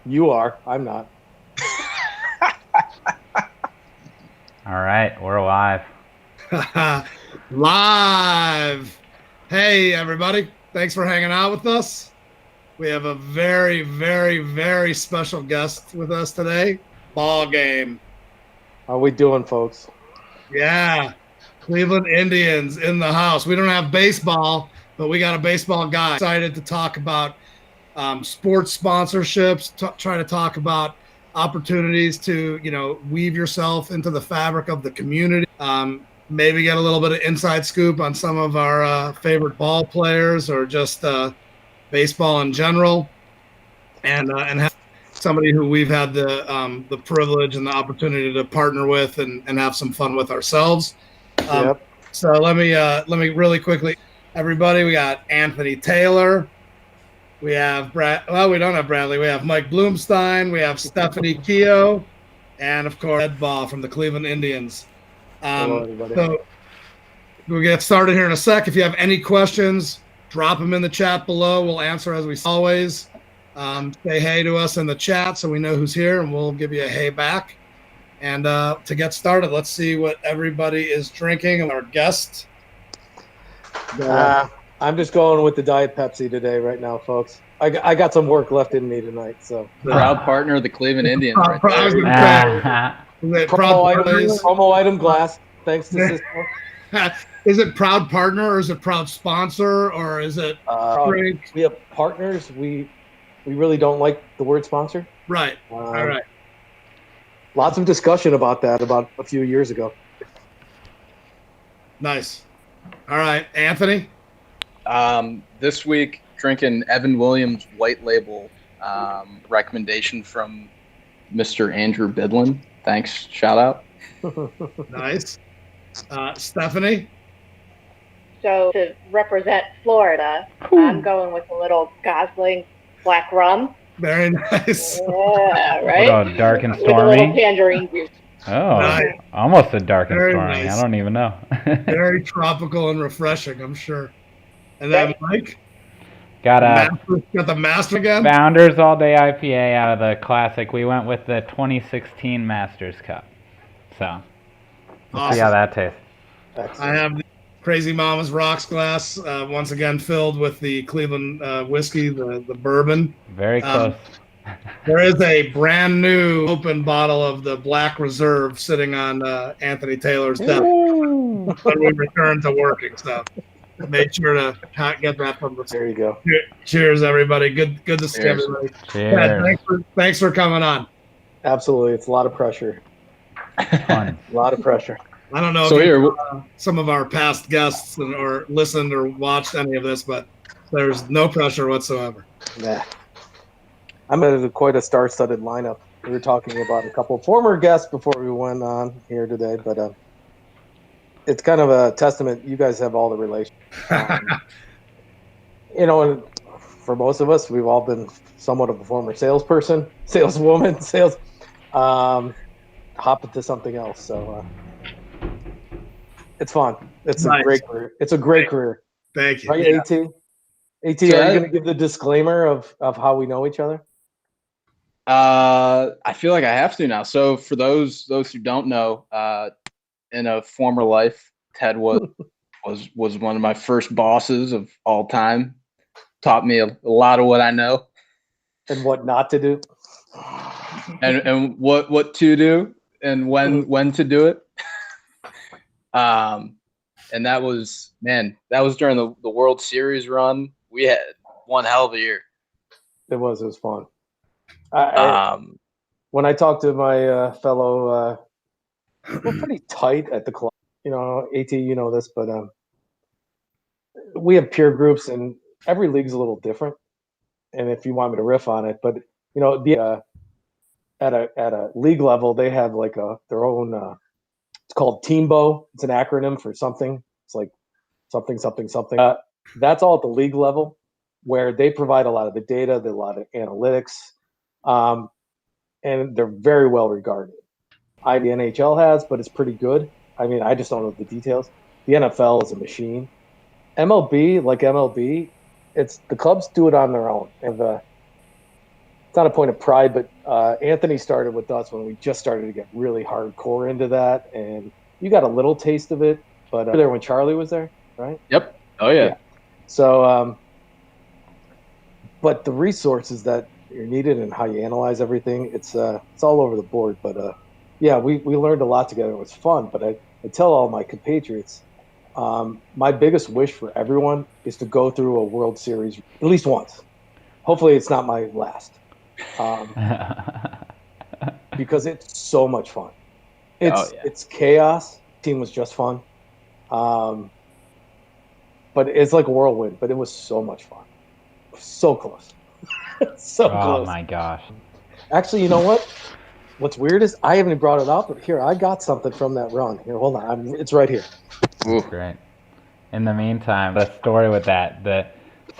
You are. I'm not. All right, we're live. Live. Hey, everybody. Thanks for hanging out with us. We have a very, very, very special guest with us today. Ball game. How we doing, folks? Yeah. Cleveland Indians in the house. We don't have baseball, but we got a baseball guy. Excited to talk about sports sponsorships, try to talk about opportunities to, weave yourself into the fabric of the community. Maybe get a little bit of inside scoop on some of our favorite ball players or just baseball in general, and have somebody who we've had the privilege and the opportunity to partner with and have some fun with ourselves. Yep. So let me really quickly, everybody. We got Anthony Taylor. We have Brad. Well, we don't have Bradley. We have Mike Bloomstein. We have Stephanie Keogh, and of course Ed Ball from the Cleveland Indians. Hello, everybody. So we'll get started here in a sec. If you have any questions, drop them in the chat below. We'll answer as we always. Say hey to us in the chat so we know who's here, and we'll give you a hey back. And to get started, let's see what everybody is drinking. Our guest. I'm just going with the Diet Pepsi today, right now, folks. I got some work left in me tonight, so. Proud partner of the Cleveland Indians. Proud promo item glass. Thanks to Cisco. Is it proud partner or is it proud sponsor or is it we have partners. We really don't like the word sponsor. Right. All right. Lots of discussion about that about a few years ago. Nice. All right, Anthony. This week, drinking Evan Williams White Label, recommendation from Mr. Andrew Bidlin. Thanks. Shout out. Nice. Stephanie. So to represent Florida, I'm going with a little Gosling black rum. Very nice. Yeah, right. Oh, dark and With a little stormy. tangerine juice. Oh, Nice. almost a dark and Very stormy. nice. I don't even know. Very tropical and refreshing, I'm sure. And then Mike. Got the master again. Founders All Day IPA out of the classic. We went with the 2016 Masters Cup. So let's see how that tastes. I have the Crazy Mama's Rocks glass, once again filled with the Cleveland whiskey, the bourbon. Very close. There is a brand new open bottle of the Black Reserve sitting on Anthony Taylor's desk when we return to working. So make sure to get that from the. There you go. Cheers, everybody. Good to see everybody. Cheers. Thanks for coming on. Absolutely, it's a lot of pressure. Fun. A lot of pressure. I don't know if some of our past guests or listened or watched any of this, but there's no pressure whatsoever. Nah. I'm at quite a star-studded lineup. We were talking about a couple of former guests before we went on here today, but it's kind of a testament. You guys have all the relations. And for most of us, we've all been somewhat of a former salesperson, saleswoman, hop into something else. So it's fun. It's nice. A great career. It's a great career. Thank you. Right, Yeah. AT? AT, are you going to give the disclaimer of how we know each other? I feel like I have to now. So for those who don't know, in a former life, Ted was one of my first bosses of all time. Taught me a lot of what I know. And what not to do. and what to do and when to do it. And that was during the World Series run. We had one hell of a year. It was fun. When I talked to my fellow, we're pretty tight at the club. AT, you know this, but we have peer groups, and every league's a little different. And if you want me to riff on it, but at a league level, they have like their own. It's called Teambo. It's an acronym for something. It's like something. That's all at the league level, where they provide a lot of the data, a lot of analytics, and they're very well regarded. The NHL has, but it's pretty good. I mean, I just don't know the details. The NFL is a machine. MLB, it's the clubs do it on their own. And it's not a point of pride, but Anthony started with us when we just started to get really hardcore into that, and you got a little taste of it. But there when Charlie was there, right? Yep. Oh yeah. Yeah. So, but the resources that are needed and how you analyze everything, it's all over the board. But yeah, we learned a lot together. It was fun. But I tell all my compatriots, my biggest wish for everyone is to go through a World Series at least once. Hopefully, it's not my last, because it's so much fun. It's chaos. Team was just fun, but it's like a whirlwind. But it was so much fun. So close. So close. Oh my gosh. Actually, you know what? What's weird is I haven't even brought it up, but here, I got something from that run. Here, hold on. It's right here. That's great. In the meantime, the story with that,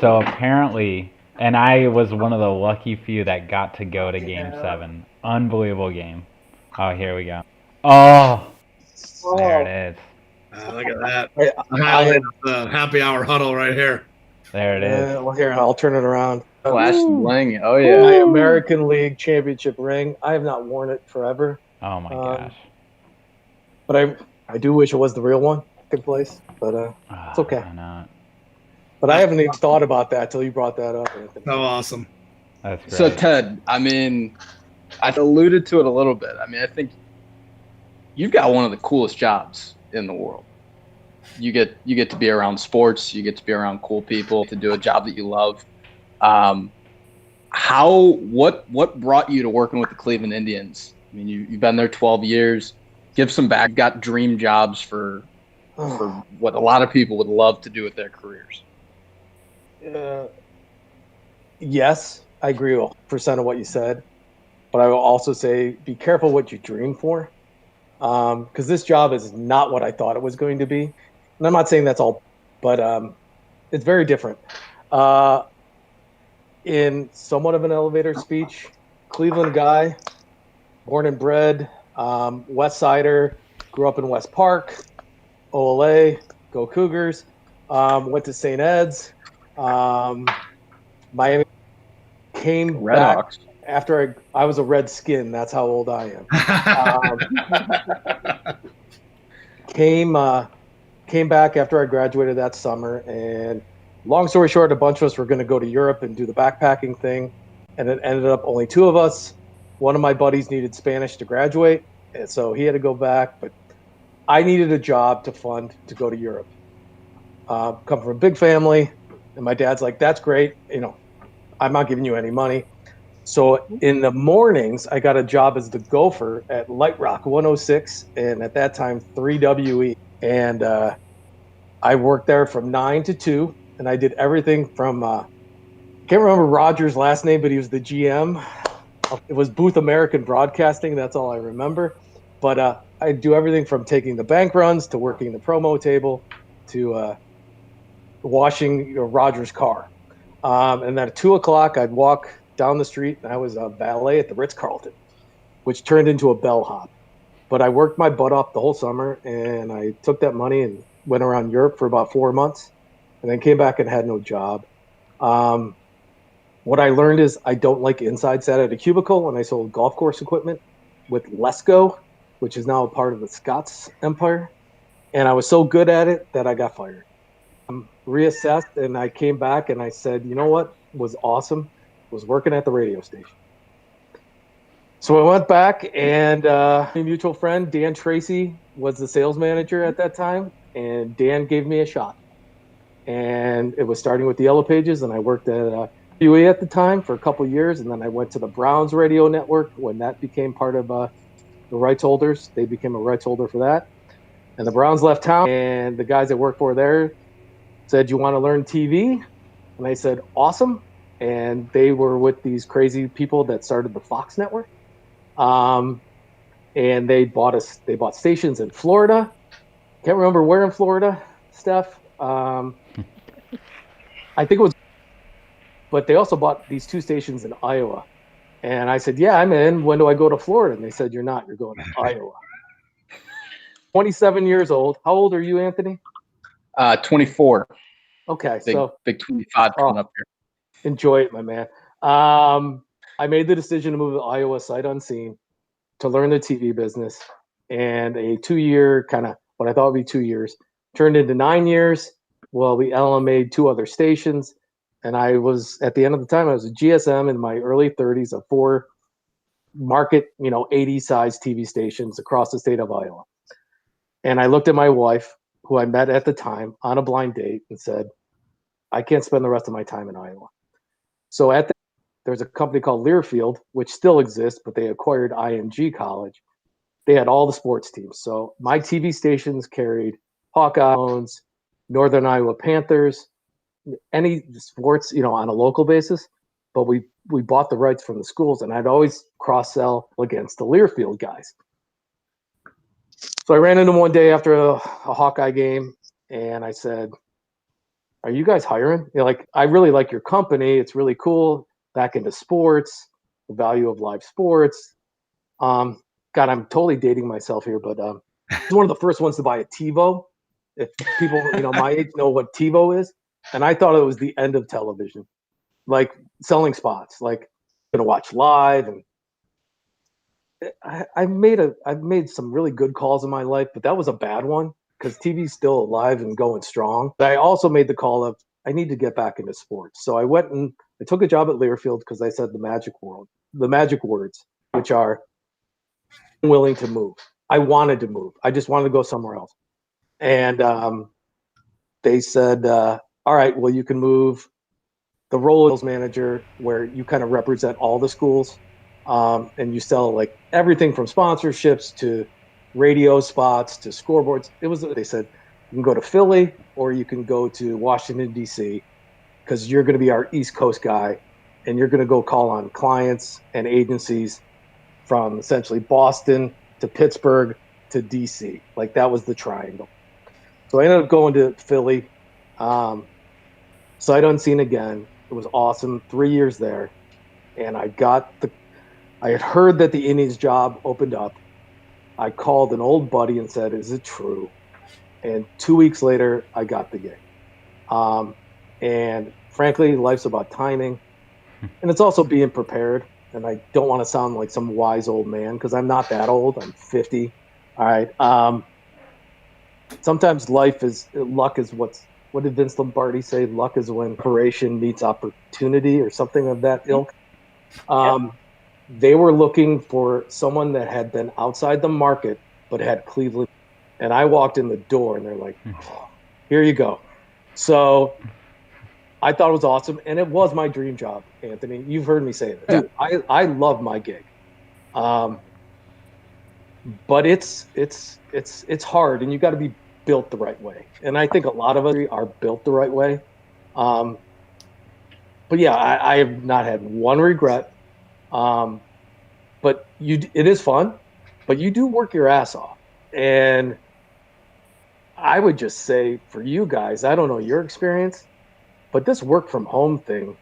so apparently, and I was one of the lucky few that got to go to Game 7. Unbelievable game. Oh, here we go. Oh, there it is. Look at that. I had the happy hour huddle right here. There it is. well, here, I'll turn it around. Flash and bling. Oh yeah. My American League Championship ring. I have not worn it forever. Oh my gosh. But I do wish it was the real one. Second place, but it's okay. I know. But I haven't even thought about that till you brought that up, Anthony. So awesome. That's great. So Ted, I mean, I alluded to it a little bit. I mean, I think you've got one of the coolest jobs in the world. You get to be around sports. You get to be around cool people. To do a job that you love. What brought you to working with the Cleveland Indians? I mean, you've been there 12 years. Give some back. Got dream jobs for what a lot of people would love to do with their careers. Yes, I agree with 100% of what you said, but I will also say be careful what you dream for, because this job is not what I thought it was going to be. And I'm not saying that's all, but it's very different. In somewhat of an elevator speech, Cleveland guy, born and bred, West Sider, grew up in West Park, OLA, go Cougars, went to St. Ed's, Miami, came Red back Hawks. after I was a Redskin. That's how old I am. Came back after I graduated that summer, and long story short, a bunch of us were going to go to Europe and do the backpacking thing, and it ended up only two of us. One of my buddies needed Spanish to graduate, and so he had to go back, but I needed a job to fund to go to Europe. Come from a big family, and my dad's like, that's great, I'm not giving you any money. So in the mornings, I got a job as the gopher at Light Rock 106, and at that time 3WE. And I worked there from 9 to 2, and I did everything from I can't remember Roger's last name, but he was the GM. It was Booth American Broadcasting. That's all I remember. But I do everything from taking the bank runs to working the promo table to washing Roger's car. And then at 2 o'clock, I'd walk down the street, and I was a valet at the Ritz-Carlton, which turned into a bellhop. But I worked my butt off the whole summer, and I took that money and went around Europe for about 4 months, and then came back and had no job. What I learned is I don't like inside sat at a cubicle, and I sold golf course equipment with Lesco, which is now a part of the Scots Empire. And I was so good at it that I got fired. Reassessed, and I came back and I said, you know what was awesome? Was working at the radio station. So I went back, and a mutual friend, Dan Tracy, was the sales manager at that time, and Dan gave me a shot. And it was starting with the Yellow Pages, and I worked at UE at the time for a couple of years, and then I went to the Browns radio network when that became part of the rights holders. They became a rights holder for that. And the Browns left town, and the guys that worked for there said, you want to learn TV? And I said, awesome. And they were with these crazy people that started the Fox network. And they bought stations in Florida. Can't remember where in Florida, Steph. I think it was, but they also bought these 2 stations in Iowa. And I said, yeah, I'm in. When do I go to Florida? And they said, you're not. You're going to Iowa. 27 years old. How old are you, Anthony? 24. Okay, Big 25 coming up here. Enjoy it, my man. I made the decision to move to Iowa sight unseen to learn the TV business, and a 2-year kind of what I thought would be 2 years turned into 9 years. Well, we LMA'd 2 other stations, and I was at the end of the time I was a GSM in my early 30s of 4 market, 80 size TV stations across the state of Iowa. And I looked at my wife, who I met at the time on a blind date, and said, I can't spend the rest of my time in Iowa. So there's a company called Learfield, which still exists, but they acquired IMG College. They had all the sports teams. So my TV stations carried Hawkeyes, Northern Iowa Panthers, any sports, on a local basis. But we bought the rights from the schools, and I'd always cross-sell against the Learfield guys. So I ran into them one day after a Hawkeye game, and I said, are you guys hiring? I really like your company. It's really cool. Back into sports, the value of live sports. God, I'm totally dating myself here, but I was one of the first ones to buy a TiVo. If people, my age know what TiVo is. And I thought it was the end of television, like selling spots, like gonna watch live. And I've made some really good calls in my life, but that was a bad one because TV's still alive and going strong. But I also made the call of I need to get back into sports. So I went and I took a job at Learfield because I said the magic words, which are willing to move. I wanted to move. I just wanted to go somewhere else. And they said, all right, well, you can move the role as manager where you kind of represent all the schools. And you sell like everything from sponsorships to radio spots to scoreboards. They said, you can go to Philly or you can go to Washington, D.C., because you're going to be our East Coast guy and you're going to go call on clients and agencies from essentially Boston to Pittsburgh to D.C. Like that was the triangle. So I ended up going to Philly, sight unseen again. It was awesome. 3 years there. And I had heard that the Indians job opened up. I called an old buddy and said, is it true? And 2 weeks later, I got the gig. And frankly, life's about timing. And it's also being prepared. And I don't want to sound like some wise old man because I'm not that old. I'm 50. All right. Sometimes luck is what did Vince Lombardi say? Luck is when preparation meets opportunity or something of that ilk. They were looking for someone that had been outside the market but had Cleveland. And I walked in the door and they're like, oh, here you go. So I thought it was awesome. And it was my dream job, Anthony. You've heard me say that. Yeah. I love my gig. But it's hard and you got to be built the right way. And I think a lot of us are built the right way. But yeah, I have not had one regret. But it is fun, but you do work your ass off. And I would just say for you guys, I don't know your experience, but this work from home thing,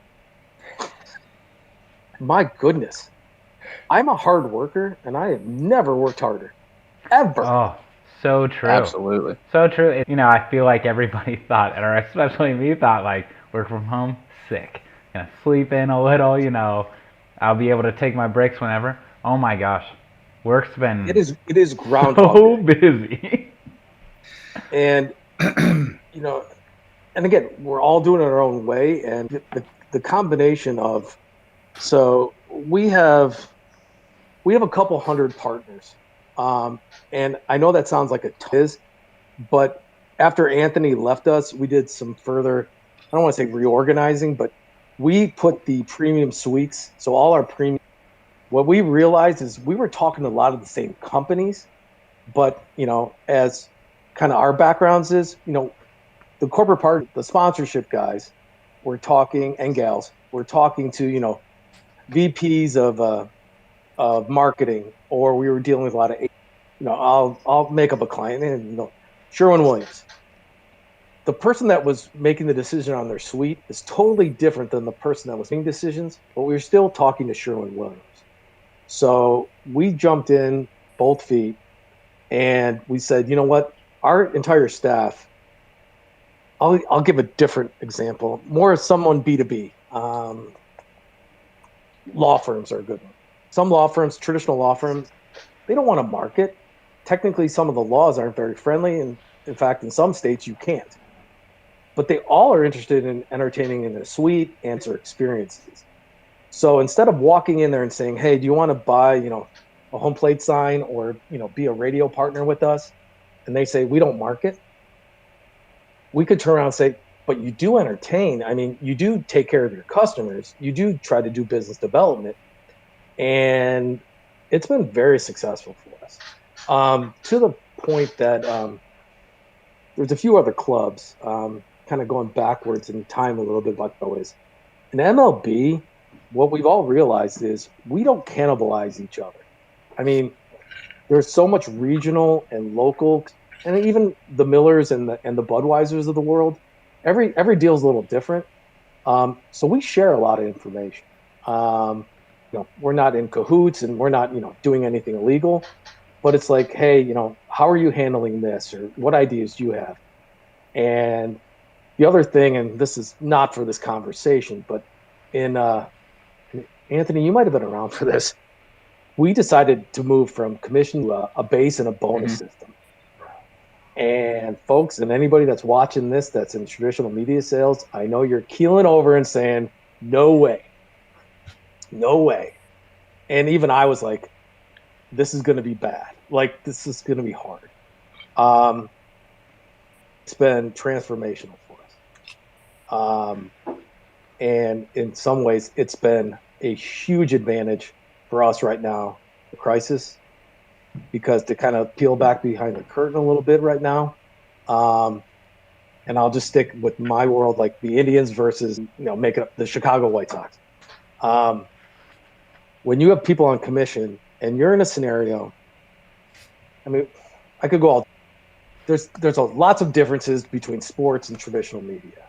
my goodness, I'm a hard worker and I have never worked harder, ever. Oh, so true. Absolutely. So true. I feel like everybody thought, or especially me thought, like, work from home, sick. Sleep in a little, I'll be able to take my breaks whenever. Oh my gosh. Work's been it is groundhog so busy. And and again, we're all doing it our own way. And the combination of so we have a couple hundred partners. And I know that sounds like but after Anthony left us, we did some further, I don't want to say reorganizing, but we put the premium suites. So all our premium, what we realized is we were talking to a lot of the same companies, but, as kind of our backgrounds is, the corporate part, the sponsorship guys, we're talking, and gals, we're talking to, VPs of marketing, or we were dealing with a lot of, I'll make up a client and, Sherwin-Williams. The person that was making the decision on their suite is totally different than the person that was making decisions, but we were still talking to Sherwin-Williams. So we jumped in both feet and we said, you know what, our entire staff, I'll give a different example, more someone B2B. law firms are a good one. Some law firms, traditional law firms, they don't want to market. Technically, some of the laws aren't very friendly, and in fact, in some states, you can't. But they all are interested in entertaining in a suite answer experiences. So instead of walking in there and saying, "Hey, do you want to buy, a home plate sign or be a radio partner with us?" and they say we don't market, we could turn around and say, "But you do entertain. I mean, you do take care of your customers. You do try to do business development." And it's been very successful for us, to the point that there's a few other clubs, kind of going backwards in time a little bit, but always in MLB. What we've all realized is we don't cannibalize each other. I mean, there's so much regional and local, and even the Millers and the Budweisers of the world. Every deal is a little different, so we share a lot of information. Um, we're not in cahoots, and we're not doing anything illegal. But it's like, hey, how are you handling this, or what ideas do you have? And the other thing, and this is not for this conversation, but in Anthony, you might have been around for this. We decided to move from commission to a base and a bonus system. And folks, and anybody that's watching this that's in traditional media sales, I know you're keeling over and saying, no way. No way. And even I was like, this is going to be bad. Like, this is going to be hard. It's been transformational for us. And in some ways, it's been a huge advantage for us right now, the crisis, because to kind of peel back behind the curtain a little bit right now, and I'll just stick with my world, like the Indians versus, making up the Chicago White Sox. When you have people on commission and you're in a scenario, I mean, I could go all. There's lots of differences between sports and traditional media,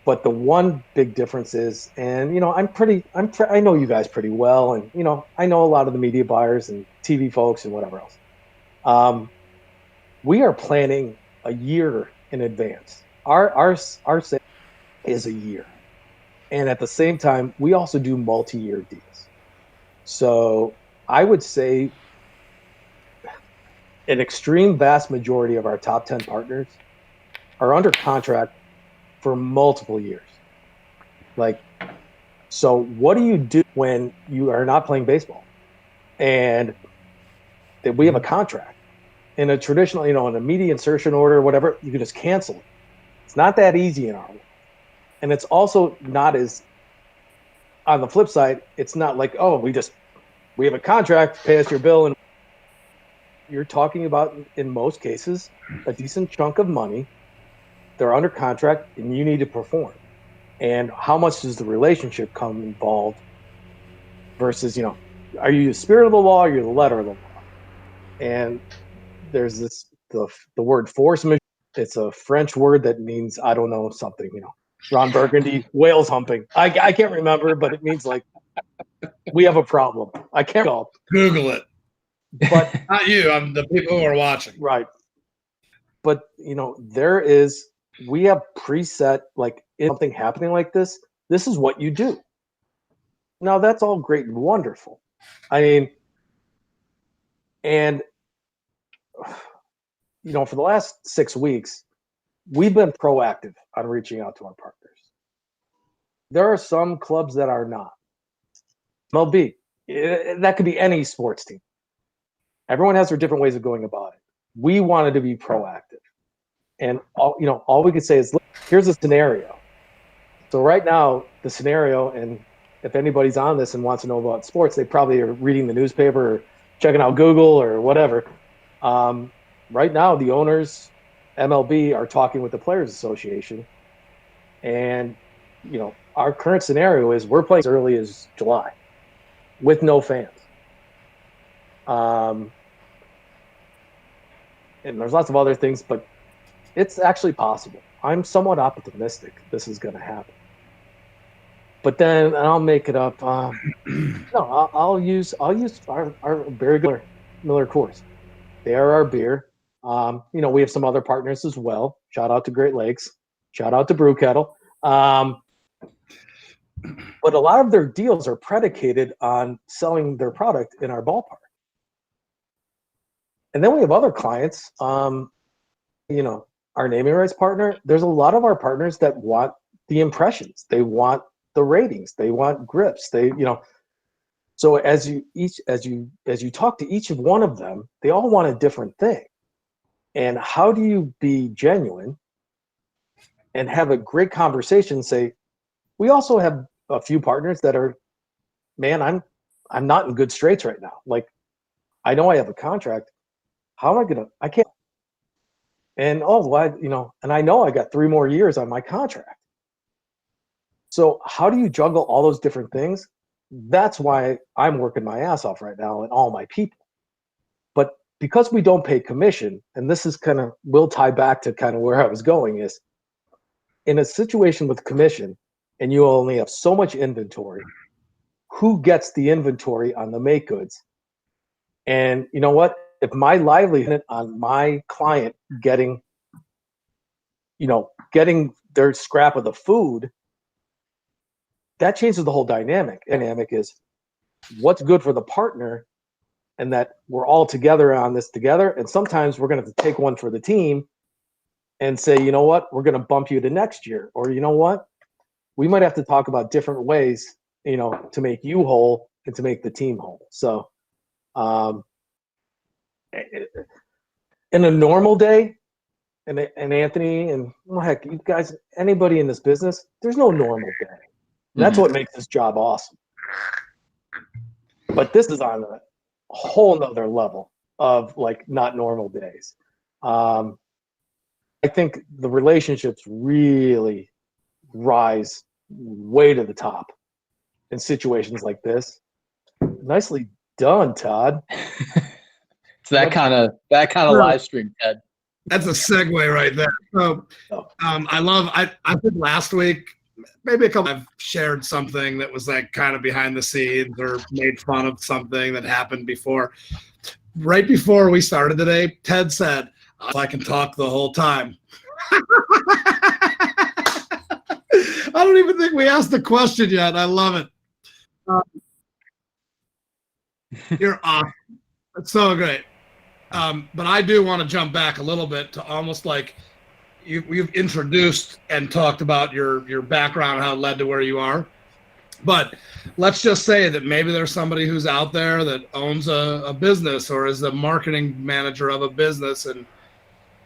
but the one big difference is, and I know you guys pretty well, and I know a lot of the media buyers and TV folks and whatever else. We are planning a year in advance. Our sale is a year, and at the same time, we also do multi-year deals. So I would say an extreme vast majority of our top 10 partners are under contract for multiple years. Like, so what do you do when you are not playing baseball and that we have a contract in a traditional, in a media insertion order or whatever, you can just cancel it. It's not that easy in our world. And it's also not as, on the flip side, it's not like, oh, we have a contract, pay us your bill. And you're talking about, in most cases, a decent chunk of money. They're under contract and you need to perform. And how much does the relationship come involved versus, are you the spirit of the law or you're the letter of the law? And there's the word force majeure. It's a French word that means, I don't know, something, Ron Burgundy, whales humping. I can't remember, but it means like we have a problem. I can't recall. Google it. But not you, I'm the people who are watching. Right. But we have preset, like, if something happening like this is what you do. Now that's all great and wonderful. I mean, and for the last 6 weeks, we've been proactive on reaching out to our partners. There are some clubs that are not. MLB, that could be any sports team. Everyone has their different ways of going about it. We wanted to be proactive. And all we could say is, look, here's a scenario. So right now, the scenario, and if anybody's on this and wants to know about sports, they probably are reading the newspaper or checking out Google or whatever. Right now, the owners, MLB, are talking with the Players Association. And, our current scenario is we're playing as early as July with no fans. And there's lots of other things, but it's actually possible. I'm somewhat optimistic this is going to happen. But then I'll make it up. No, I'll use our very good Miller Coors. They are our beer. We have some other partners as well. Shout out to Great Lakes. Shout out to Brew Kettle. But a lot of their deals are predicated on selling their product in our ballpark. And then we have other clients, you know, our naming rights partner. There's a lot of our partners that want the impressions. They want the ratings. They want grips. They, you know, so as you talk to each of one of them, they all want a different thing. And how do you be genuine and have a great conversation? Say, we also have a few partners that are, man, I'm not in good straits right now. Like, I know I have a contract. How am I gonna? I can't. And you know, and I know I got 3 more years on my contract. So how do you juggle all those different things? That's why I'm working my ass off right now and all my people. But because we don't pay commission, and this is kind of will tie back to kind of where I was going, is in a situation with commission and you only have so much inventory, who gets the inventory on the make goods? And you know what? If my livelihood on my client getting, you know, getting their scrap of the food, that changes the whole dynamic. Dynamic is what's good for the partner, and that we're all together on this together. And sometimes we're going to have to take one for the team and say, you know what, we're going to bump you to next year. Or you know what, we might have to talk about different ways, you know, to make you whole and to make the team whole. So in a normal day, and Anthony and well, heck, you guys, anybody in this business, there's no normal day. That's what makes this job awesome. But this is on a whole nother level of like not normal days. I think the relationships really rise way to the top in situations like this. Nicely done, Todd. It's that kind of live stream, Ted. That's a segue right there. So I think last week, maybe a couple, I've shared something that was like kind of behind the scenes or made fun of something that happened before. Right before we started today, Ted said, I can talk the whole time. I don't even think we asked the question yet. I love it. You're awesome. It's so great. But I do want to jump back a little bit to almost like you've introduced and talked about your background, how it led to where you are. But let's just say that maybe there's somebody who's out there that owns a business or is the marketing manager of a business, and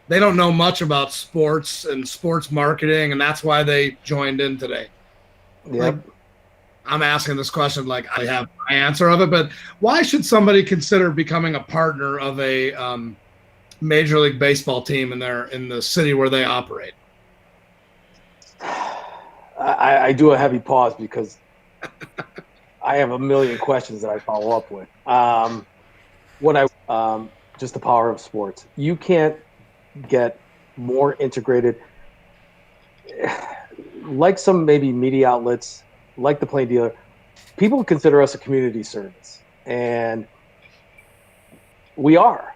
they don't know much about sports and sports marketing, and that's why they joined in today. Yep. Like, I'm asking this question like I have my answer of it, but why should somebody consider becoming a partner of a Major League Baseball team in the city where they operate? I do a heavy pause because I have a million questions that I follow up with. Just the power of sports. You can't get more integrated. Like some maybe media outlets, like the Plain Dealer, people consider us a community service, and we are,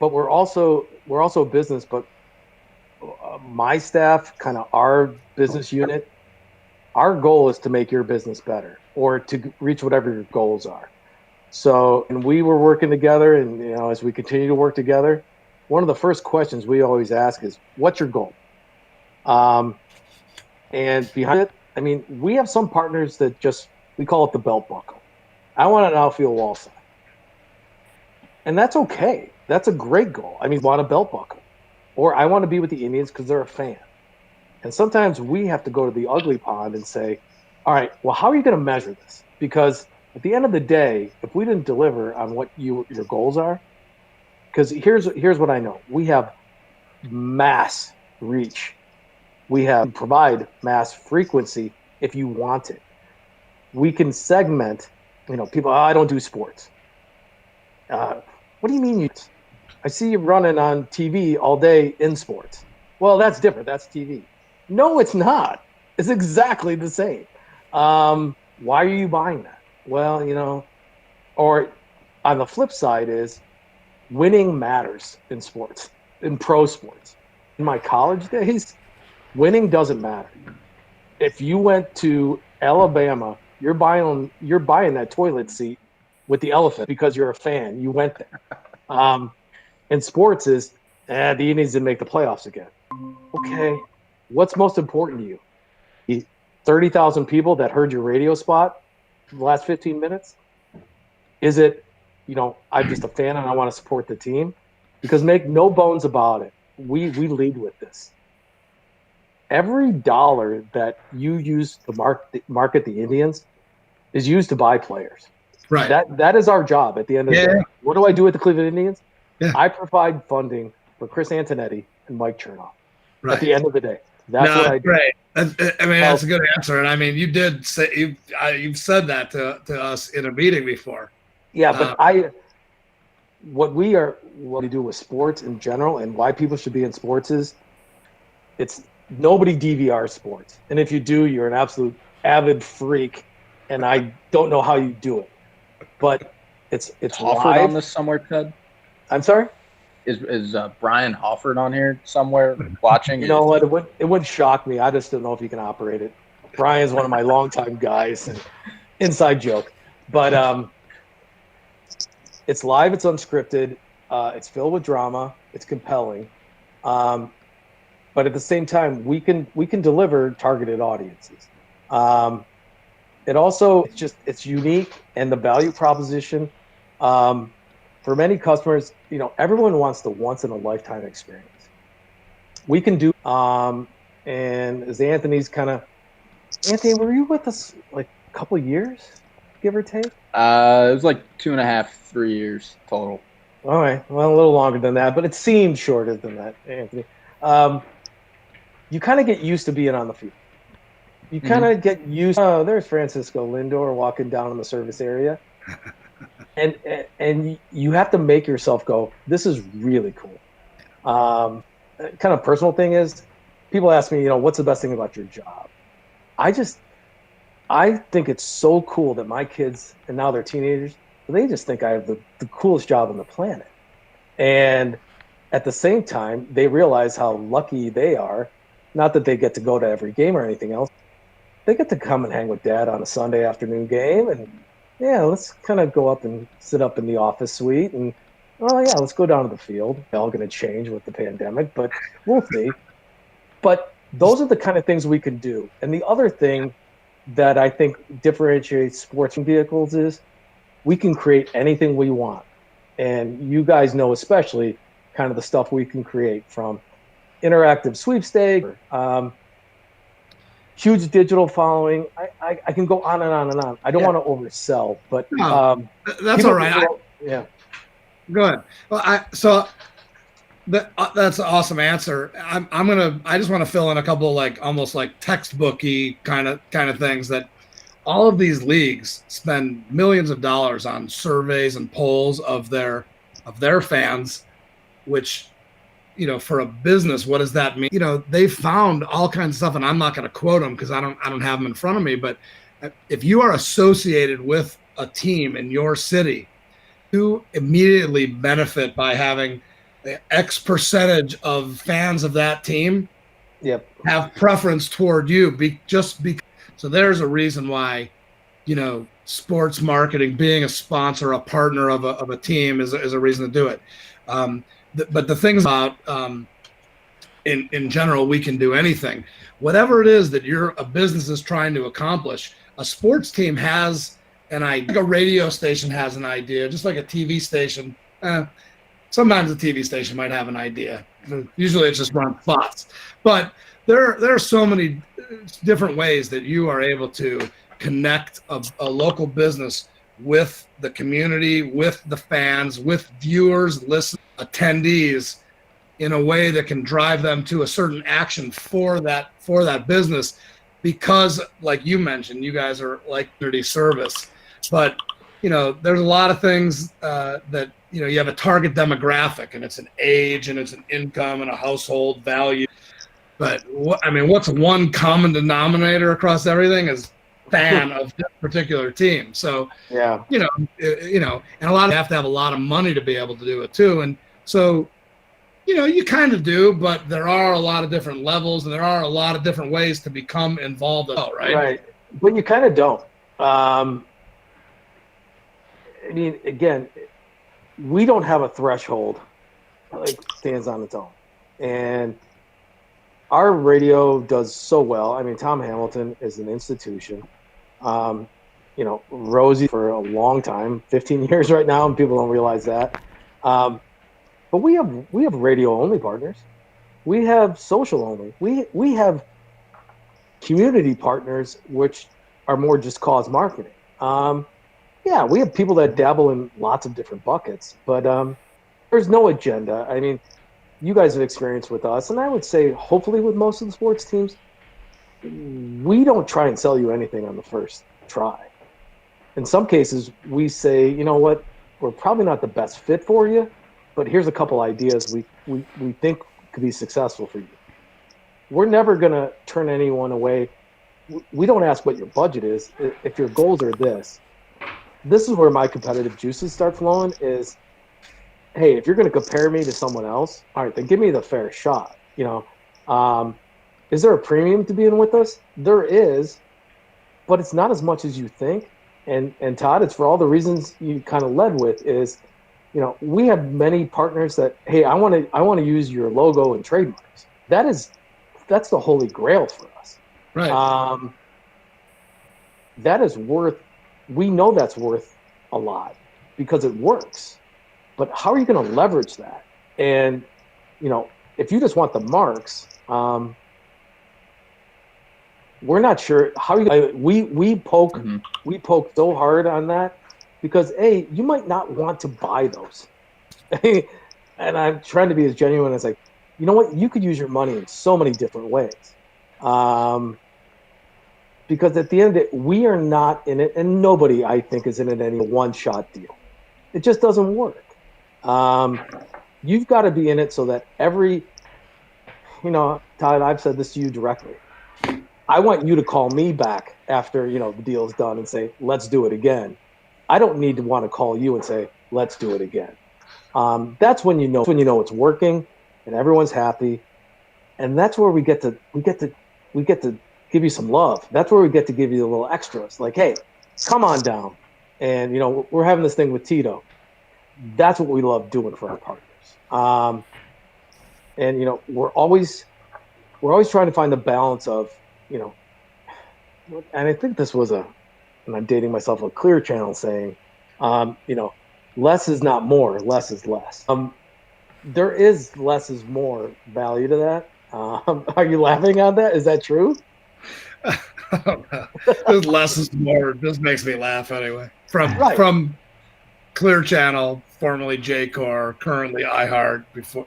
but we're also a business. But my staff, kind of our business unit, our goal is to make your business better or to reach whatever your goals are. So, and we were working together, and you know, as we continue to work together, one of the first questions we always ask is, "What's your goal?" And behind it, I mean, we have some partners that we call it the belt buckle. I want an outfield wall sign. And that's okay. That's a great goal. I mean, want a belt buckle. Or I want to be with the Indians because they're a fan. And sometimes we have to go to the ugly pond and say, all right, well, how are you going to measure this? Because at the end of the day, if we didn't deliver on what your goals are, because here's what I know. We have mass reach. We provide mass frequency if you want it. We can segment, you know, people, I don't do sports. What do you mean? I see you running on TV all day in sports. Well, that's different. That's TV. No, it's not. It's exactly the same. Why are you buying that? Well, you know, or on the flip side is winning matters in sports, in pro sports. In my college days, winning doesn't matter. If you went to Alabama, you're buying that toilet seat with the elephant because you're a fan. You went there. And sports is, the Indians didn't make the playoffs again. Okay, what's most important to you? The 30,000 people that heard your radio spot for the last 15 minutes? Is it, I'm just a fan and I want to support the team? Because make no bones about it, we lead with this. Every dollar that you use to market the Indians is used to buy players. Right. That is our job at the end of the day. What do I do with the Cleveland Indians? Yeah. I provide funding for Chris Antonetti and Mike Chernoff. Right. At the end of the day, that's what I do. Great. That's a good answer. And I mean, you did say you've said that to us in a meeting before. Yeah, but what we do with sports in general and why people should be in sports is it's nobody DVR sports. And if you do, you're an absolute avid freak. And I don't know how you do it. But it's Hofford live. On this somewhere, Ted? I'm sorry? Is Brian Hofford on here somewhere watching? You know what? It wouldn't shock me. I just don't know if you can operate it. Brian's one of my longtime guys. And inside joke. But it's live. It's unscripted. It's filled with drama. It's compelling. But at the same time, we can deliver targeted audiences. It also it's unique, and the value proposition for many customers, everyone wants the once in a lifetime experience. We can do and as Anthony, were you with us like a couple of years, give or take? It was like 2.5, 3 years total. All right, well, a little longer than that, but it seemed shorter than that, Anthony. You kind of get used to being on the field. You kind of get used. Oh, there's Francisco Lindor walking down in the service area, and you have to make yourself go, this is really cool. Kind of personal thing is, people ask me, what's the best thing about your job? I think it's so cool that my kids, and now they're teenagers, they just think I have the coolest job on the planet. And at the same time, they realize how lucky they are. Not that they get to go to every game or anything else. They get to come and hang with Dad on a Sunday afternoon game, and let's kind of go up and sit up in the office suite, and let's go down to the field. They're all going to change with the pandemic, but we'll see. But those are the kind of things we can do. And the other thing that I think differentiates sports vehicles is we can create anything we want. And you guys know especially kind of the stuff we can create, from interactive sweepstakes, huge digital following. I can go on and on and on. I don't want to oversell, but that's all right. Go ahead. Well, that's an awesome answer. I just want to fill in a couple like almost like textbooky kind of things that all of these leagues spend millions of dollars on surveys and polls of their fans, which, for a business, what does that mean? They found all kinds of stuff, and I'm not going to quote them because I don't have them in front of me. But if you are associated with a team in your city, you immediately benefit by having X percentage of fans of that team have preference toward you. So there's a reason why, sports marketing, being a sponsor, a partner of a team is a reason to do it. But the things about in general, we can do anything. Whatever it is that a business is trying to accomplish, a sports team has an idea. Like a radio station has an idea, just like a TV station. Sometimes a TV station might have an idea. Usually it's just run spots. But there are so many different ways that you are able to connect a local business with the community, with the fans, with viewers, listeners, attendees, in a way that can drive them to a certain action for that business. Because, like you mentioned, you guys are like community service, but there's a lot of things that you have a target demographic, and it's an age, and it's an income, and a household value. But what's one common denominator across everything is fan of this particular team. So and a lot of you have to have a lot of money to be able to do it too. And so you kind of do, but there are a lot of different levels, and there are a lot of different ways to become involved. Right. but you kind of don't. I mean, again, we don't have a threshold like stands on its own, and our radio does so well. I mean, Tom Hamilton is an institution. Um, Rosie for a long time, 15 years right now, and people don't realize that. But we have radio only partners. We have social only. We have community partners, which are more just cause marketing. Yeah, we have people that dabble in lots of different buckets, but there's no agenda. I mean, you guys have experience with us, and I would say hopefully with most of the sports teams, we don't try and sell you anything on the first try. In some cases, we say, you know what, we're probably not the best fit for you, but here's a couple ideas we think could be successful for you. We're never going to turn anyone away. We don't ask what your budget is. If your goals are this is where my competitive juices start flowing is, hey, if you're going to compare me to someone else, all right, then give me the fair shot. Is there a premium to being with us? There is, but it's not as much as you think. And Todd, it's for all the reasons you kind of led with is, we have many partners that, hey, I want to use your logo and trademarks. That's the holy grail for us. Right. That is we know that's worth a lot because it works. But how are you going to leverage that? And, if you just want the marks, we're not sure how we poke so hard on that because you might not want to buy those. And I'm trying to be as genuine as you know what, you could use your money in so many different ways. Because at the end of it, we are not in it, and nobody, I think, is in it any one-shot deal. It just doesn't work. You've got to be in it so that Todd, I've said this to you directly. I want you to call me back after, the deal's done and say, let's do it again. I don't need to want to call you and say, let's do it again. That's when you know it's working and everyone's happy. And that's where we get to give you some love. That's where we get to give you a little extras. Like, hey, come on down. And, we're having this thing with Tito. That's what we love doing for our partners. And, we're always trying to find the balance of, and I think this was and I'm dating myself, a Clear Channel saying, less is not more, less is less. There is less is more value to that. Are you laughing at that? Is that true? Less is more. This makes me laugh anyway. From Clear Channel, formerly JCore, currently iHeart. Before,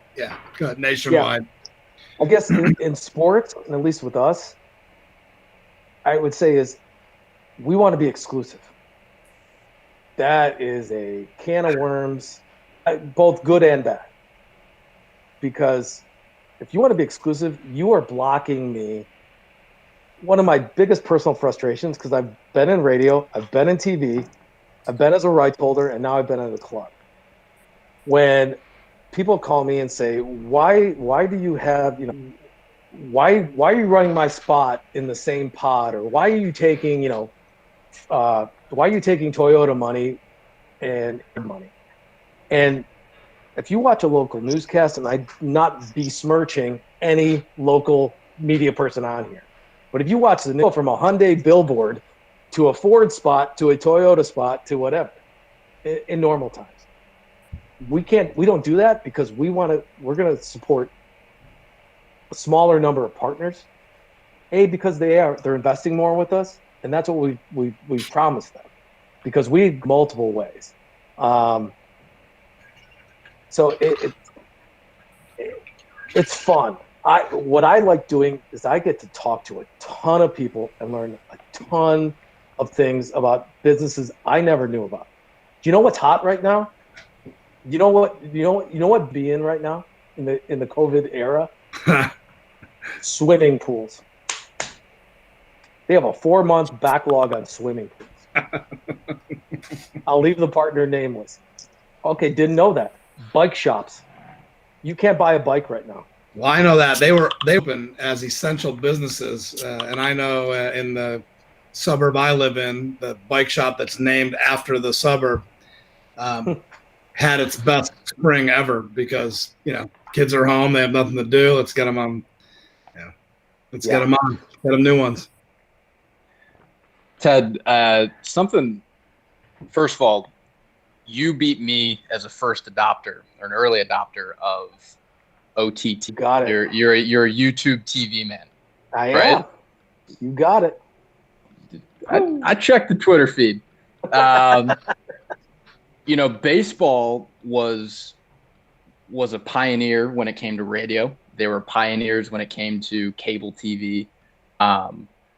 good nationwide. Yeah. I guess in sports, and at least with us, I would say is we want to be exclusive. That is a can of worms, both good and bad. Because if you want to be exclusive, you are blocking me. One of my biggest personal frustrations, because I've been in radio, I've been in TV, I've been as a rights holder, and now I've been at a club. When people call me and say, why do you have, why are you running my spot in the same pod? Or why are you taking, Toyota money and money? And if you watch a local newscast, and I'm not besmirching any local media person on here, but if you watch the news from a Hyundai billboard to a Ford spot to a Toyota spot to whatever, in normal times, we don't do that because we're going to support a smaller number of partners. Because they're investing more with us, and that's what we promised them, because we multiple ways. So it's fun. What I like doing is I get to talk to a ton of people and learn a ton of things about businesses I never knew about. Do you know what's hot right now? You know what being right now in the COVID era? Swimming pools. They have a 4-month backlog on swimming pools. I'll leave the partner nameless. Okay, didn't know that. Bike shops. You can't buy a bike right now. Well, I know that they open as essential businesses, and I know in the suburb I live in, the bike shop that's named after the suburb, had its best spring ever because, kids are home. They have nothing to do. Let's get them on. Let's get them on. Get them new ones. Ted, something, first of all, you beat me as a first adopter or an early adopter of OTT. Got it. You're a YouTube TV man. I right? am. You got it. I checked the Twitter feed. Baseball was a pioneer when it came to radio. They were pioneers when it came to cable TV.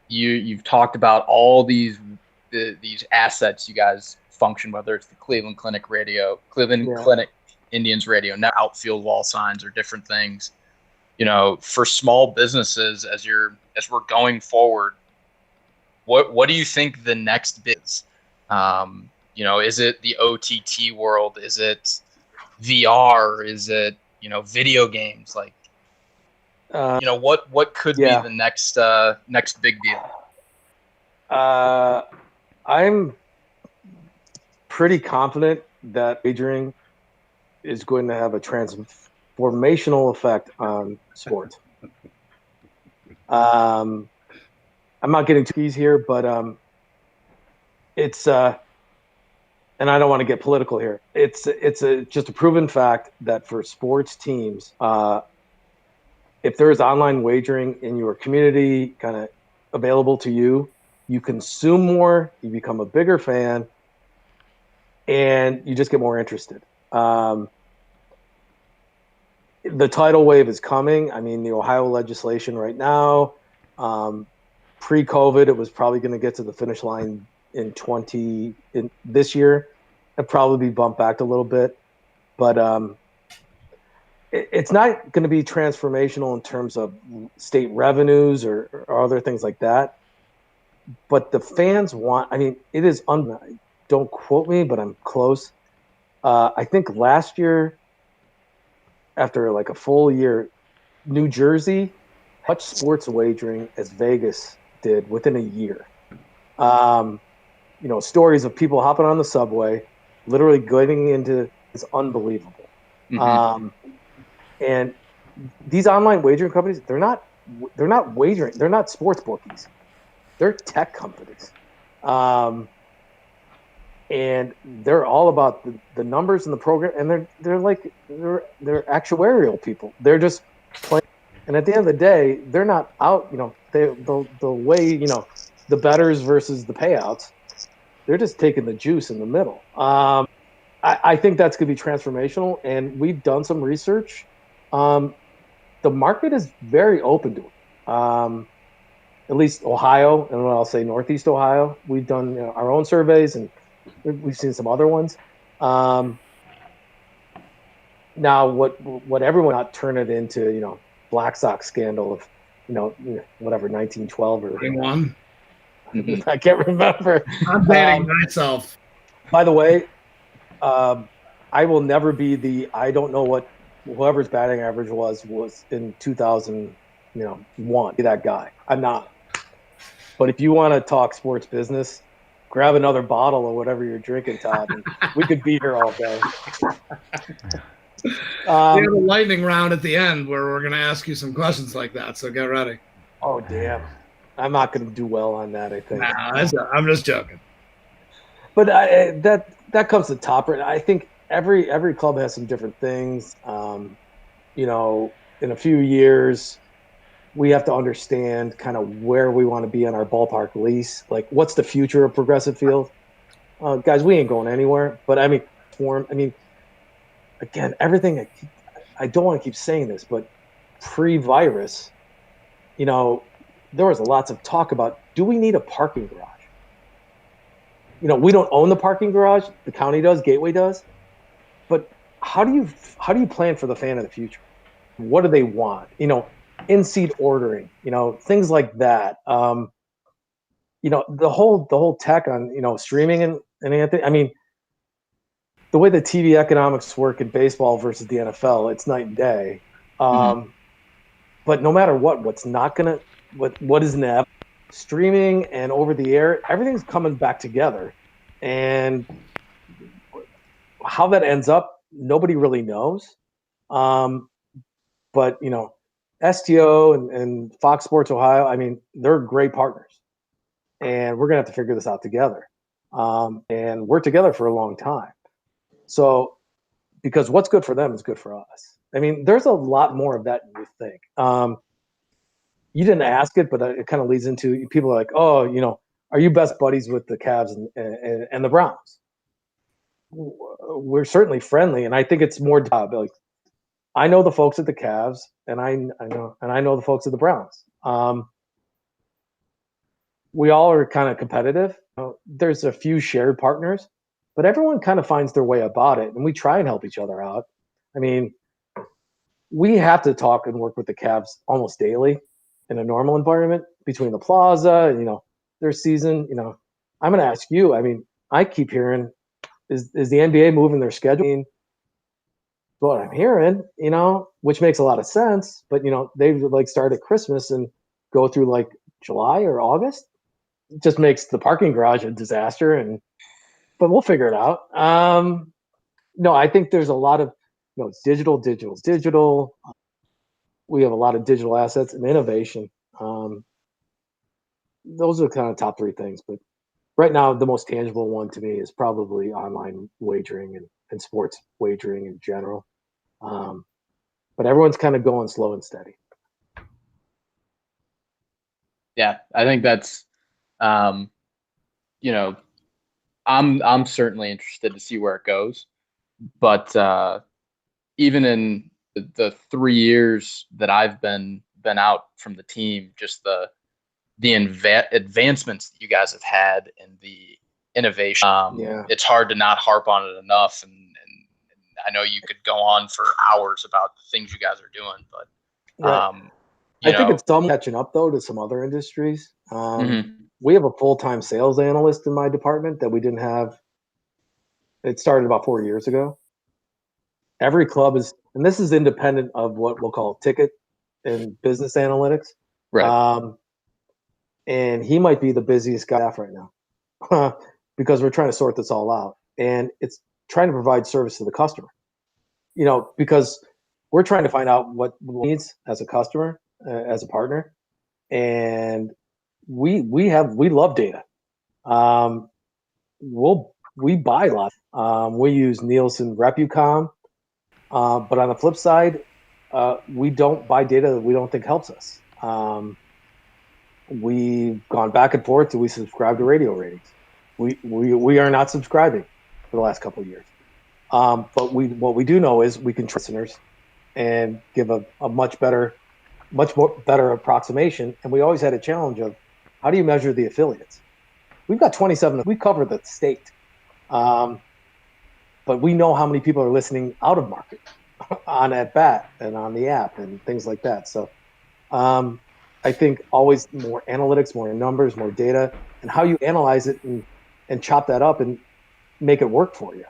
You've talked about all these assets you guys function, whether it's the Cleveland Clinic radio, Clinic Indians radio, now outfield wall signs or different things. For small businesses as we're going forward, what do you think the next bit is? Is it the OTT world? Is it VR? Is it video games? Like what could be the next big deal? I'm pretty confident that wagering is going to have a transformational effect on sports. I'm not getting too easy here, but it's and I don't want to get political here. It's just a proven fact that for sports teams, if there is online wagering in your community, kind of available to you, you consume more, you become a bigger fan, and you just get more interested. The tidal wave is coming. I mean, the Ohio legislation right now, pre-COVID, it was probably going to get to the finish line in this year. It'd probably be bumped back a little bit, but it's not going to be transformational in terms of state revenues or other things like that. But the fans want. I mean, it is. Don't quote me, but I'm close. I think last year, after like a full year, New Jersey touched sports wagering as Vegas did within a year. Stories of people hopping on the subway, literally getting into it's unbelievable. Mm-hmm. And these online wagering companies, they're not wagering. They're not sports bookies. They're tech companies. And they're all about the numbers in the program, and they're actuarial people. They're just playing, and at the end of the day, they're not out. The way the bettors versus the payouts, they're just taking the juice in the middle. I think that's going to be transformational, and we've done some research. The market is very open to it. At least Ohio, and I'll say Northeast Ohio. We've done our own surveys, and we've seen some other ones. Now, what everyone not turn it into, Black Sox scandal of, whatever 1912 or 21. I can't remember. I'm dating myself. By the way, I will never be I don't know what whoever's batting average was in 2001. Be that guy. I'm not. But if you want to talk sports business, grab another bottle of whatever you're drinking, Todd, and we could be here all day. We have a lightning round at the end where we're going to ask you some questions like that, so get ready. Oh, damn. I'm not going to do well on that, I think. Nah, I'm just joking. But that comes to top. I think every club has some different things. In a few years, we have to understand kind of where we want to be on our ballpark lease. Like, what's the future of Progressive Field? Guys, we ain't going anywhere. But, again, everything – I don't want to keep saying this, but pre-virus, there was lots of talk about, do we need a parking garage? We don't own the parking garage. The county does. Gateway does. But how do you plan for the fan of the future? What do they want? In-seat ordering, things like that. The whole tech on, streaming and anything. I mean, the way the TV economics work in baseball versus the NFL, it's night and day. But no matter what is inevitable streaming and over the air, everything's coming back together. And how that ends up, nobody really knows. But, STO and Fox Sports Ohio, I mean, they're great partners. And we're going to have to figure this out together. And we're together for a long time. So, because what's good for them is good for us. I mean, there's a lot more of that than you think. You didn't ask it, but it kind of leads into people are like, oh, are you best buddies with the Cavs and the Browns? We're certainly friendly, and I think it's more like I know the folks at the Cavs, and I know the folks at the Browns. We all are kind of competitive. There's a few shared partners, but everyone kind of finds their way about it, and we try and help each other out. I mean, we have to talk and work with the Cavs almost daily in a normal environment between the plaza and, their season. I'm going to ask you, I mean, I keep hearing, is the NBA moving their schedule? What I'm hearing, which makes a lot of sense, but, they would start at Christmas and go through July or August. It just makes the parking garage a disaster, but we'll figure it out. No, I think there's a lot of, it's digital. We have a lot of digital assets and innovation. Those are kind of top three things, but right now the most tangible one to me is probably online wagering and sports wagering in general. But everyone's kind of going slow and steady. Yeah, I think that's, I'm certainly interested to see where it goes, but even in the 3 years that I've been out from the team, just the advancements that you guys have had in the innovation, it's hard to not harp on it enough. And I know you could go on for hours about the things you guys are doing, but I think it's some catching up though to some other industries. We have a full-time sales analyst in my department that we didn't have. It started about 4 years ago. Every club is, and this is independent of what we'll call ticket and business analytics. Right. And he might be the busiest guy right now because we're trying to sort this all out. And it's trying to provide service to the customer, because we're trying to find out what needs as a customer, as a partner. And we love data. We buy a lot. We use Nielsen Repucom. But on the flip side, we don't buy data that we don't think helps us. We've gone back and forth. Do we subscribe to radio ratings? We are not subscribing for the last couple of years. But what we do know is we can trust listeners and give a much more better approximation. And we always had a challenge of how do you measure the affiliates? We've got 27. We cover the state. But we know how many people are listening out of market on at bat and on the app and things like that. So I think always more analytics, more numbers, more data, and how you analyze it and chop that up and make it work for you.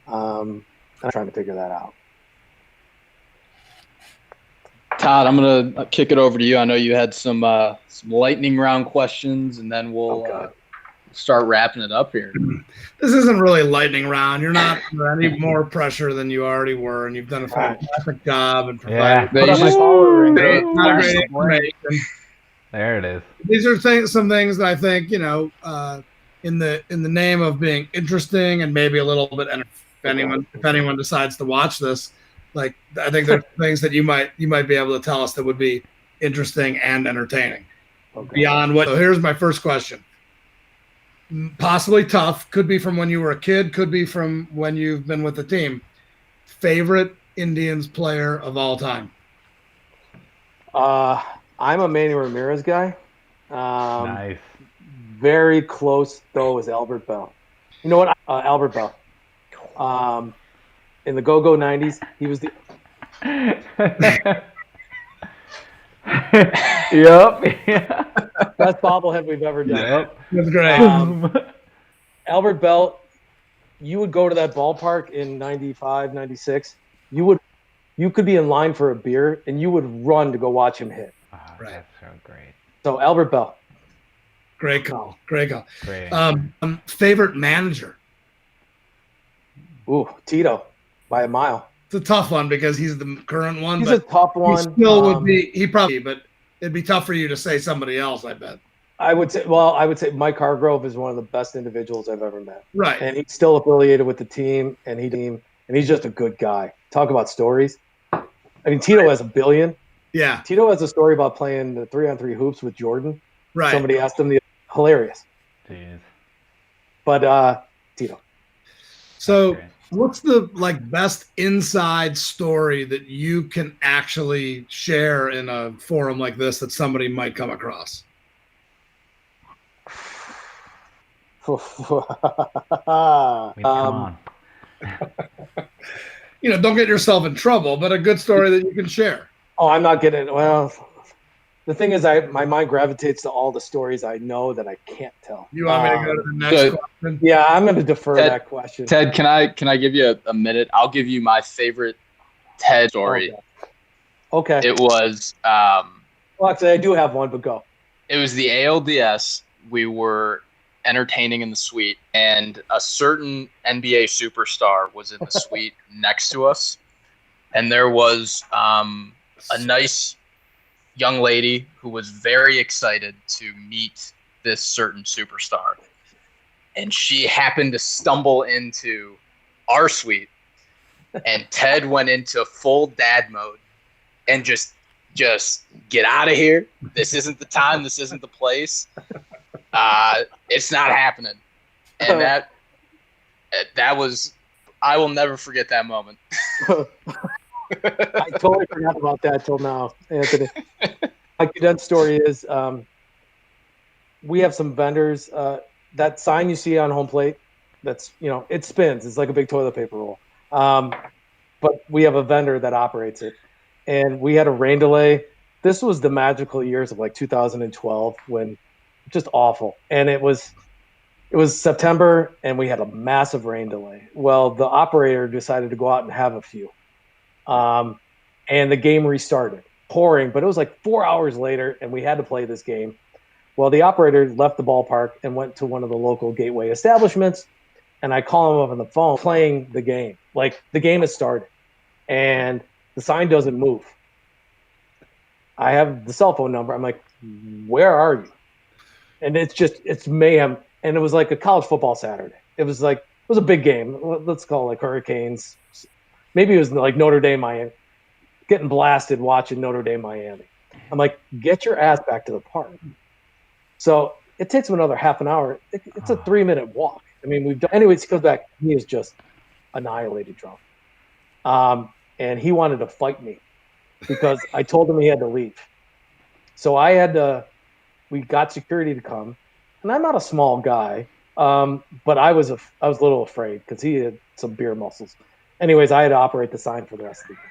I'm trying to figure that out. Todd, I'm going to kick it over to you. I know you had some lightning round questions, and then we'll start wrapping it up here. This isn't really lightning round. You're not under any more pressure than you already were, and you've done a fantastic job and provided great information. There it is. These are some things that I think, in the name of being interesting and maybe a little bit, if anyone decides to watch this, I think there's things that you might be able to tell us that would be interesting and entertaining. Beyond what. So here's my first question. Possibly tough. Could be from when you were a kid. Could be from when you've been with the team. Favorite Indians player of all time? I'm a Manny Ramirez guy. Nice. Very close though is Albert Bell. You know what? Albert Bell. In the go-go 90s, he was the. Yep. Best bobblehead we've ever done. Yep. That's great. Albert Bell, you would go to that ballpark in 95, 96. You could be in line for a beer, and you would run to go watch him hit. Oh, that's so great. So Albert Bell. Great call. Great call. Great. Favorite manager? Ooh, Tito by a mile. It's a tough one because he's the current one. He's but a tough he one. still would be. He probably, but it'd be tough for you to say somebody else. I bet. I would say Mike Hargrove is one of the best individuals I've ever met. Right. And he's still affiliated with the team, and he's just a good guy. Talk about stories. I mean, Tito has a billion. Yeah. Tito has a story about playing the 3-on-3 hoops with Jordan. Right. Somebody asked him hilarious. Jeez. But Tito. So what's the best inside story that you can actually share in a forum like this that somebody might come across? Come on. Don't get yourself in trouble, but a good story that you can share. Oh, I'm not getting. Well, the thing is, my mind gravitates to all the stories I know that I can't tell. You want me to go to the next question? Yeah, I'm going to defer that question. Ted, can I give you a minute? I'll give you my favorite Ted story. Okay. It was. Well, actually, I do have one, but go. It was the ALDS. We were entertaining in the suite, and a certain NBA superstar was in the suite next to us, and there was a nice young lady who was very excited to meet this certain superstar, and she happened to stumble into our suite, and Ted went into full dad mode and just get out of here. This isn't the time. This isn't the place. It's not happening. And that was, I will never forget that moment. I totally forgot about that till now, Anthony. My condensed story is we have some vendors. That sign you see on home plate, that's, it spins. It's like a big toilet paper roll. But we have a vendor that operates it. And we had a rain delay. This was the magical years of 2012 when just awful. And it was September and we had a massive rain delay. Well, the operator decided to go out and have a few. And the game restarted, pouring, but it was 4 hours later and we had to play this game. Well, the operator left the ballpark and went to one of the local gateway establishments. And I call him up on the phone playing the game. The game has started and the sign doesn't move. I have the cell phone number. I'm like, where are you? And it's mayhem. And it was like a college football Saturday. It was a big game. Let's call it Hurricanes. Maybe it was Notre Dame, Miami. Getting blasted watching Notre Dame, Miami. I'm like, get your ass back to the park. So it takes him another half an hour. It's a 3-minute walk. I mean, we've done. Anyways, he comes back. He is just annihilated drunk. And he wanted to fight me because I told him he had to leave. So we got security to come. And I'm not a small guy, but I was a little afraid because he had some beer muscles. Anyways, I had to operate the sign for the rest of the game.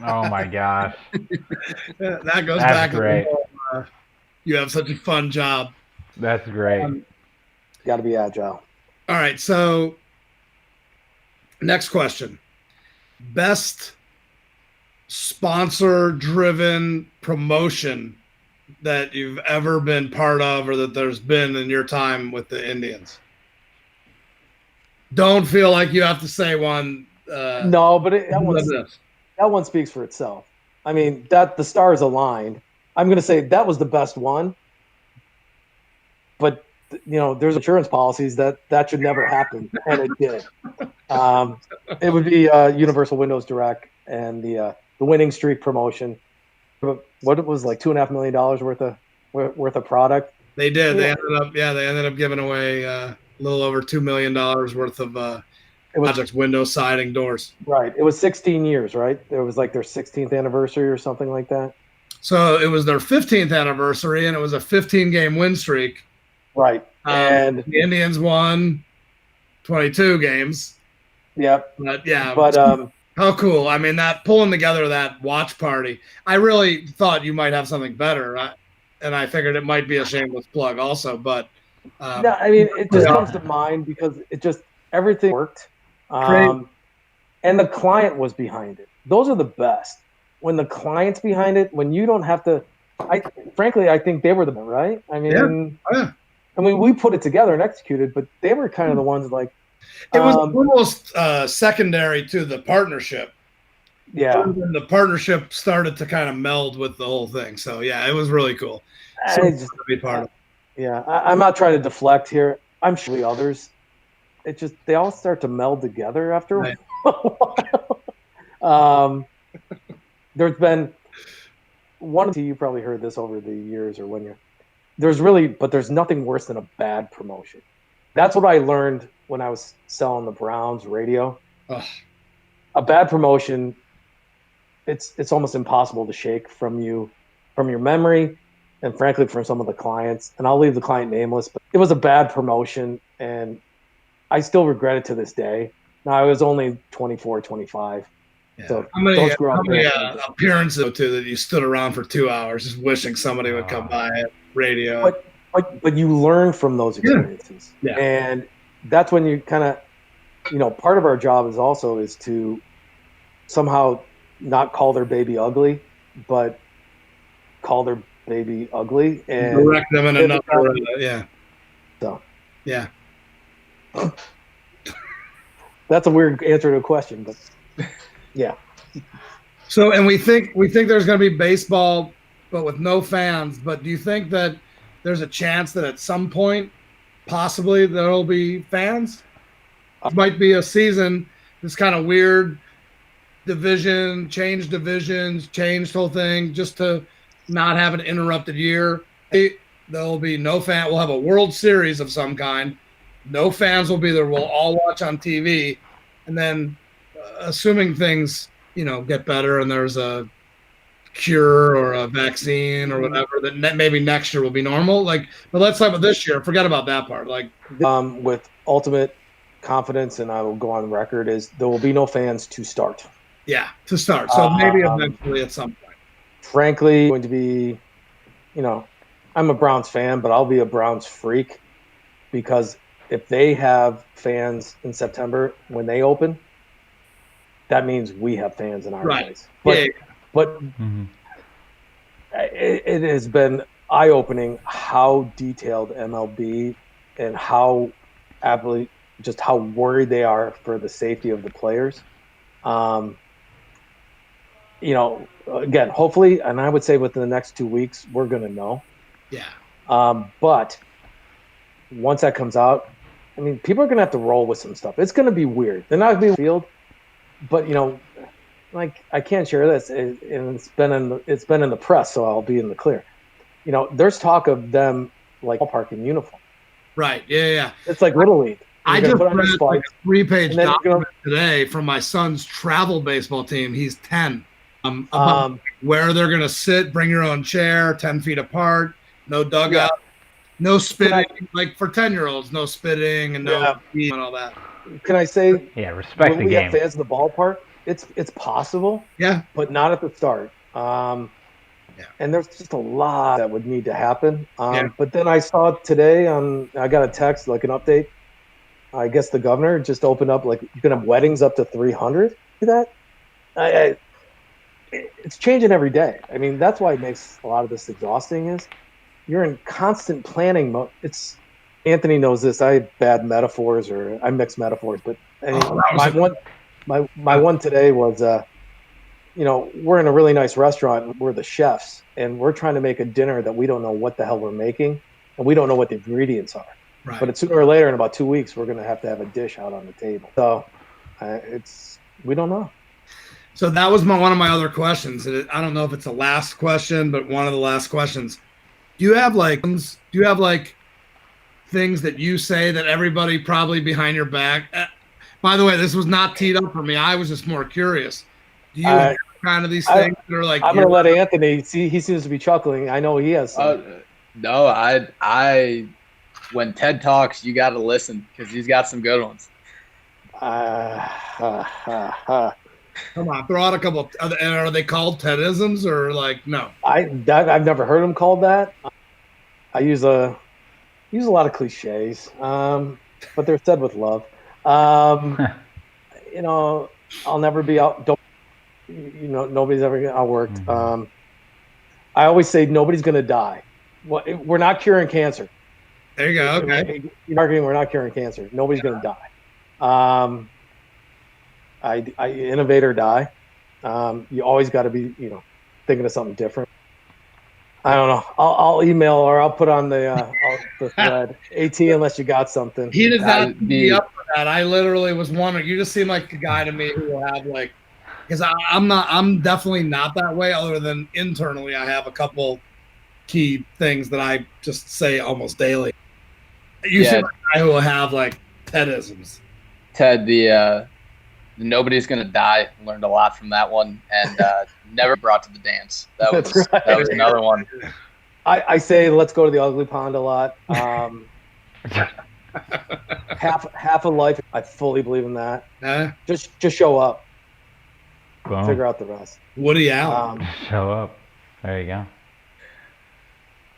Oh my gosh. That goes That's back great. to you have such a fun job. That's great. Got to be agile. All right, so next question. Best sponsor-driven promotion that you've ever been part of or that there's been in your time with the Indians? Don't feel like you have to say one. No, but that one speaks for itself. I mean, that the stars aligned. I'm going to say that was the best one. But, there's insurance policies that should never happen, and it did. It would be Universal Windows Direct and the winning streak promotion. What it was $2.5 million worth of product. They did. They ended up giving away a little over $2 million worth of projects, windows, siding, doors. Right. It was 16 years, right? It was their 16th anniversary or something like that. So it was their 15th anniversary, and it was a 15-game win streak. Right. And the Indians won 22 games. Yep. But how cool. I mean, that pulling together that watch party, I really thought you might have something better. And I figured it might be a shameless plug also, but no, I mean, it just comes to mind because everything worked. And the client was behind it. Those are the best. When the client's behind it, when you don't have to, frankly, I think they were the best, right? I mean, I mean, we put it together and executed, but they were kind of the ones like It was almost secondary to the partnership. yeah. And the partnership started to kind of meld with the whole thing. So yeah, it was really cool. So I just, to be part of. yeah, I'm not trying to deflect here. I'm sure the others. It just they all start to meld together after Right. a while. There's been one. You probably heard this over the years, or when you're there's nothing worse than a bad promotion. That's what I learned when I was selling the Browns radio. Ugh. A bad promotion, it's almost impossible to shake from your memory, and frankly from some of the clients. And I'll leave the client nameless, but it was a bad promotion, and I still regret it to this day. Now I was only 24, 25. Yeah. So how many appearances too that you stood around for 2 hours just wishing somebody would come by at radio? But you learn from those experiences. Yeah. And that's when you kind of, part of our job is to somehow not call their baby ugly, but call their baby ugly and direct them in another yeah. So yeah. That's a weird answer to a question, but yeah. So, and we think there's going to be baseball, but with no fans. But do you think that there's a chance that at some point, possibly, there'll be fans? It might be a season that's kind of weird. Changed divisions, changed whole thing, just to not have an interrupted year. There'll be no fan. We'll have a World Series of some kind. No fans will be there. We'll all watch on TV, and then, assuming things get better and there's a cure or a vaccine or whatever, that maybe next year will be normal. But let's talk about this year. Forget about that part. With ultimate confidence, and I will go on record, is there will be no fans to start. Yeah, to start. So maybe eventually at some point. Frankly, going to be, I'm a Browns fan, but I'll be a Browns freak, because if they have fans in September when they open, that means we have fans in our place. But it has been eye-opening how detailed MLB and how worried they are for the safety of the players. Again, hopefully, and I would say within the next 2 weeks, we're going to know. Yeah. But once that comes out, I mean, people are going to have to roll with some stuff. It's going to be weird. They're not going to be in the field, but I can't share this, and it's been in the press, so I'll be in the clear. There's talk of them ballpark in uniform. Right. Yeah. It's like Little League. I just read a 3-page document today from my son's travel baseball team. He's 10. About where they're going to sit, bring your own chair, 10 feet apart, no dugout, no spitting. For 10-year-olds, no spitting and no and all that. Can I say? Yeah, respect the game. We have fans in the ballpark. It's possible. Yeah, but not at the start. And there's just a lot that would need to happen. But then I saw today I got a text, an update. I guess the governor just opened up, you can have weddings up to 300. See that? It's changing every day. I mean, that's why it makes a lot of this exhausting. Is you're in constant planning mode. Anthony knows this. I have bad metaphors, or I mix metaphors. But my one today was, we're in a really nice restaurant. And we're the chefs, and we're trying to make a dinner that we don't know what the hell we're making, and we don't know what the ingredients are. Right. But sooner or later, in about 2 weeks, we're going to have a dish out on the table. So we don't know. So that was one of my other questions. I don't know if it's the last question, but one of the last questions. Do you have things that you say that everybody probably behind your back? By the way, this was not teed up for me. I was just more curious. Do you have kind of these things that are I'm going to let Anthony see. He seems to be chuckling. I know he has some. No, I when Ted talks, you got to listen, because he's got some good ones. Come on, throw out a couple. Are they called Tedisms or no? I've never heard them called that. I use a lot of cliches, but they're said with love. I'll never be out. Nobody's ever outworked. I always say nobody's going to die. We're not curing cancer. There you go. Okay. Marketing, we're not curing cancer. Nobody's going to die. I innovate or die. You always got to be, thinking of something different. I don't know. I'll email or I'll put on the thread. AT, unless you got something. He does not be up for that. I literally was wondering. You just seem like the guy to me who will have like, because I'm definitely not that way. Other than internally, I have a couple key things that I just say almost daily. You seem like a guy who will have like Tedisms. Ted, the nobody's gonna die. Learned a lot from that one, and never brought to the dance. That was another one. I say let's go to the ugly pond a lot. Half of life, I fully believe in that. Just show up. Boom. Figure out the rest. Woody Allen. Show up. There you go.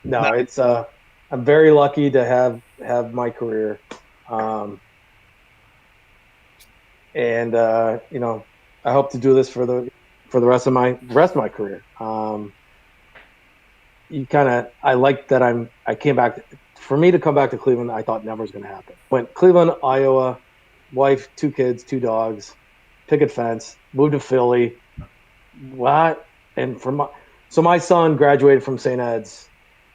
No, it's I'm very lucky to have my career. And I hope to do this for the rest of my career. I like that I came back. For me to come back to Cleveland, I thought never was going to happen. Went Cleveland, Iowa, wife, 2 kids, 2 dogs, picket fence, moved to Philly. What? And so my son graduated from St. Ed's.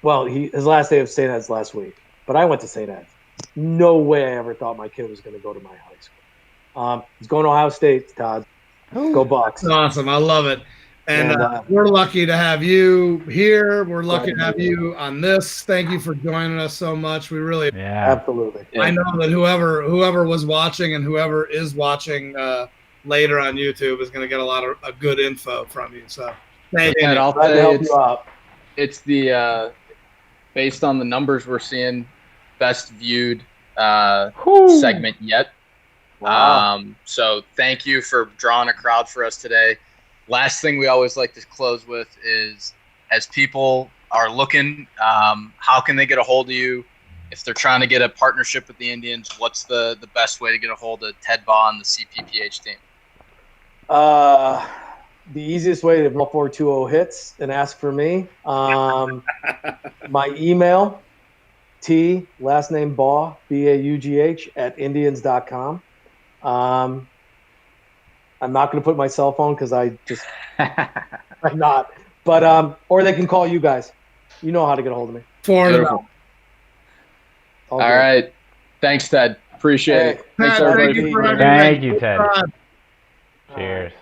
Well, his last day of St. Ed's last week, but I went to St. Ed's. No way I ever thought my kid was going to go to my high school. He's going to Ohio State, Todd. Go Bucks. That's awesome. I love it. And we're lucky to have you here. We're lucky to have you on this. Thank you for joining us so much. We really, absolutely. I know that whoever was watching and whoever is watching later on YouTube is going to get a lot of good info from you. So thank you. And I'll Glad to help you out. It's the based on the numbers we're seeing, best viewed segment yet. Wow. So thank you for drawing a crowd for us today. Last thing we always like to close with is, as people are looking, how can they get a hold of you? If they're trying to get a partnership with the Indians, what's the best way to get a hold of Ted Baugh and the CPPH team? The easiest way to 420 hits and ask for me. My email, last name Baugh, BAUGH @indians.com. I'm not going to put my cell phone because I'm not. But or they can call you guys. You know how to get a hold of me. Beautiful. All right. Thanks, Ted. Appreciate it. Thanks, Thank you, Ted. Cheers.